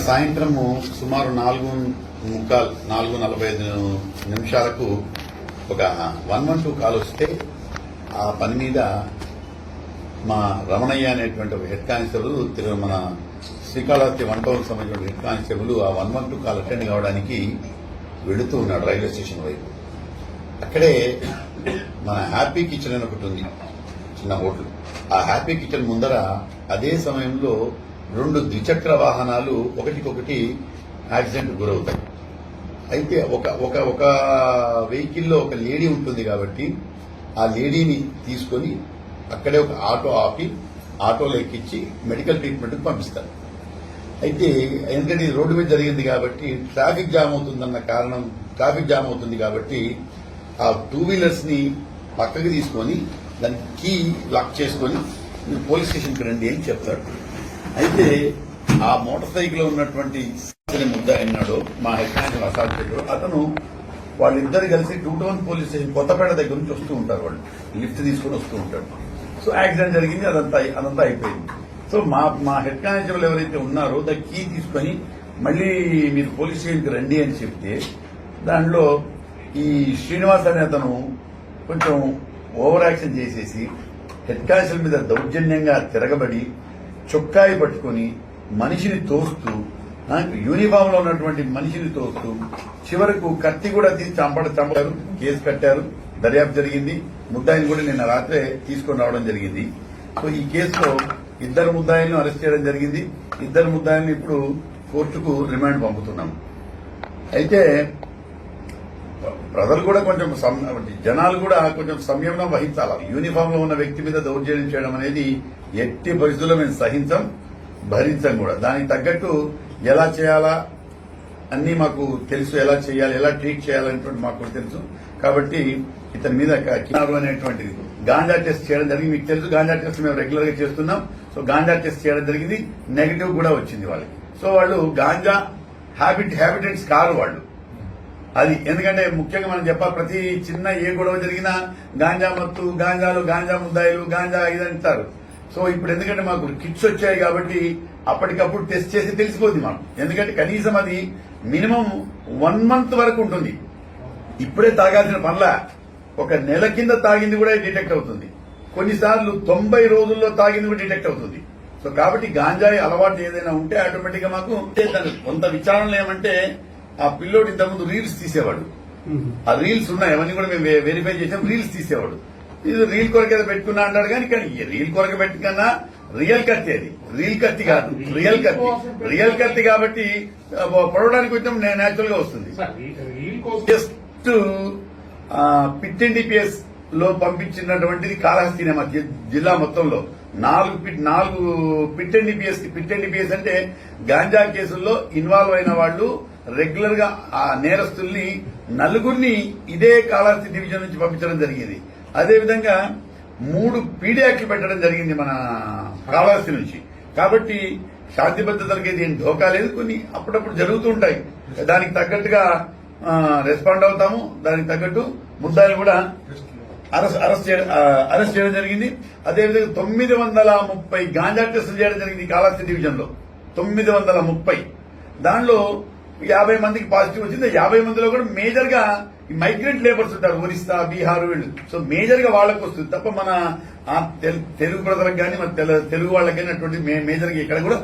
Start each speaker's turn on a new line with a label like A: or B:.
A: సాయంత్రము సుమారు 4:45 ఒక 112 కాల్ వస్తే ఆ పని మీద మా రమణయ్య అనేటువంటి ఒక హెడ్ కానిస్టేబుల్ మన శ్రీకాళహస్తి 1 టౌన్ సంబంధించిన హెడ్ కానిస్టేబుల్ ఆ 112 కాల్ అటెండ్ కావడానికి వెళుతూ ఉన్నాడు రైల్వే స్టేషన్ వైపు. అక్కడే మన హ్యాపీ కిచెన్ అని ఒకటి ఉంది, చిన్న హోటల్. ఆ హ్యాపీ కిచెన్ ముందర అదే సమయంలో 2 ద్విచక్ర వాహనాలు ఒకటికొకటి యాక్సిడెంట్ గురవుతాయి. అయితే ఒక వెహికల్లో ఒక లేడీ ఉంటుంది కాబట్టి ఆ లేడీని తీసుకొని అక్కడే ఒక ఆటో ఆపి ఆటోలో ఎక్కించి మెడికల్ ట్రీట్మెంట్కి పంపిస్తారు. అయితే ఎందుకంటే ఇది రోడ్డు మీద జరిగింది కాబట్టి ట్రాఫిక్ జామ్ అవుతుంది కాబట్టి ఆ 2 వీలర్స్ ని పక్కకి తీసుకొని దాని కీ లాక్ చేసుకొని మీరు పోలీస్ స్టేషన్కి రండి అని చెప్తాడు. అయితే ఆ మోటార్ సైకిల్ ఉన్నటువంటి ముద్దాయిన్నాడు మా హెడ్ కానిస్టేబుల్ అసాల్ట్ చేశాడు. అతను వాళ్ళిద్దరు కలిసి 2 టౌన్ పోలీస్ స్టేషన్ కొత్తపేట దగ్గర నుంచి వస్తూ ఉంటారు. వాళ్ళు లిఫ్ట్ తీసుకుని వస్తూ ఉంటారు. సో యాక్సిడెంట్ జరిగింది, అదంతా అయిపోయింది. సో మా హెడ్ కానిస్టేబుల్ ఎవరైతే ఉన్నారో దాని కీ తీసుకుని మళ్లీ మీరు పోలీస్ స్టేషన్కి రండి అని చెప్తే దాంట్లో ఈ శ్రీనివాస్ అనే అతను కొంచెం ఓవర్ యాక్షన్ చేసేసి హెడ్ కానిస్టేబుల్ మీద దౌర్జన్యంగా తిరగబడి చొక్కాయి పట్టుకుని మనిషిని తోస్తూ యూనిఫామ్ లో ఉన్నటువంటి మనిషిని తోస్తూ చివరకు కత్తి కూడా తీసి చంపారు. కేసు కట్టారు, దర్యాప్తు జరిగింది. ముద్దాయిని కూడా నిన్న రాత్రే తీసుకొని రావడం జరిగింది. సో ఈ కేసులో 2 ముద్దాయిలను అరెస్ట్ చేయడం జరిగింది. 2 ముద్దాయిలను ఇప్పుడు కోర్టుకు రిమాండ్ పంపుతున్నాం. అయితే ప్రజలు కూడా కొంచెం జనాలు కూడా కొంచెం సంయమనం వహించాలి. యూనిఫామ్ లో ఉన్న వ్యక్తి మీద దౌర్జన్యం చేయడం అనేది ఎట్టి పరిస్థితుల్లో మేము సహించం, భరించం కూడా. దానికి తగ్గట్టు ఎలా చేయాలా అన్ని మాకు తెలుసు, ఎలా చేయాలి, ఎలా ట్రీట్ చేయాలనేటువంటి మాకు తెలుసు. కాబట్టి ఇతని మీద కినారు అనేటువంటిది గాంజా టెస్ట్ చేయడం జరిగింది. మీకు తెలుసు గాంజా టెస్ట్ మేము రెగ్యులర్ గా చేస్తున్నాం. సో గాంజా టెస్ట్ చేయడం జరిగింది, నెగిటివ్ కూడా వచ్చింది వాళ్ళకి. సో వాళ్ళు గాంజా హ్యాబిటెంట్స్ కారు వాళ్ళు. అది ఎందుకంటే ముఖ్యంగా మనం చెప్పాలి, ప్రతి చిన్న ఏ గొడవ జరిగినా గాంజా మత్తు, గాంజా ముద్దాయిలు, గాంజా ఇదంటారు. సో ఇప్పుడు ఎందుకంటే మాకు కిట్స్ వచ్చాయి కాబట్టి అప్పటికప్పుడు టెస్ట్ చేసి తెలిసిపోద్ది మనం. ఎందుకంటే కనీసం అది మినిమం 1 మంత్ వరకు ఉంటుంది. ఇప్పుడే తాగాల్సిన పనుల 1 నెల కింద తాగింది కూడా డిటెక్ట్ అవుతుంది. కొన్నిసార్లు 90 రోజుల్లో తాగింది కూడా డిటెక్ట్ అవుతుంది. సో కాబట్టి గాంజాయి అలవాటు ఏదైనా ఉంటే ఆటోమేటిక్ గా మాకు కొంత విచారణలు ఏమంటే ఆ పిల్లోడు ఇంతకుముందు రీల్స్ తీసేవాడు. ఆ రీల్స్ ఉన్నాయి, అవన్నీ కూడా మేము వెరిఫై చేసాం. రీల్స్ తీసేవాడు. ఇది రీల్ కొరకు ఏదో పెట్టుకున్నా అంటాడు కానీ రీల్ కొరకు పెట్టుకున్నా రియల్ కత్తి, అది రీల్ కత్తి కాదు, రియల్ కత్తి కాబట్టి పొడవడానికి కొంచెం నేచురల్ గా వస్తుంది. జస్ట్ పిట్ ఎన్డీపీఎస్ లో పంపించినటువంటిది కాళహస్తి జిల్లా మొత్తంలో 4 పిట్ ఎన్డీపీఎస్ అంటే గాంజా కేసుల్లో ఇన్వాల్వ్ అయిన వాళ్ళు రెగ్యులర్ గా ఆ నేరస్తుల్ని 4 ఇదే కాళహస్తి డివిజన్ నుంచి పంపించడం జరిగింది. అదేవిధంగా 3 పీడీ యాక్ట్లు పెట్టడం జరిగింది మన కాళహస్తి నుంచి. కాబట్టి శాంతి భద్రతలకి ఏం ధోకా లేదు. కొన్ని అప్పుడప్పుడు జరుగుతుంటాయి, దానికి తగ్గట్టుగా రెస్పాండ్ అవుతాము. దానికి తగ్గట్టు ముద్దాయిలు కూడా అరెస్ట్ చేయడం జరిగింది. అదేవిధంగా 930 గాంజా టెస్టులు చేయడం జరిగింది కాళహస్తి డివిజన్ లో. 930 దానిలో 50 మందికి పాజిటివ్ వచ్చింది. 50 మందిలో కూడా మేజర్ గా మైగ్రెంట్ లేబర్స్ ఉంటారు, ఒరిస్సా, బీహార్ వీళ్ళు. సో మేజర్ గా వాళ్ళకు వస్తుంది తప్ప మన తెలుగు ప్రజలకు కానీ మన తెలుగు వాళ్ళకి కానీ అటువంటి మేజర్ గా ఇక్కడ కూడా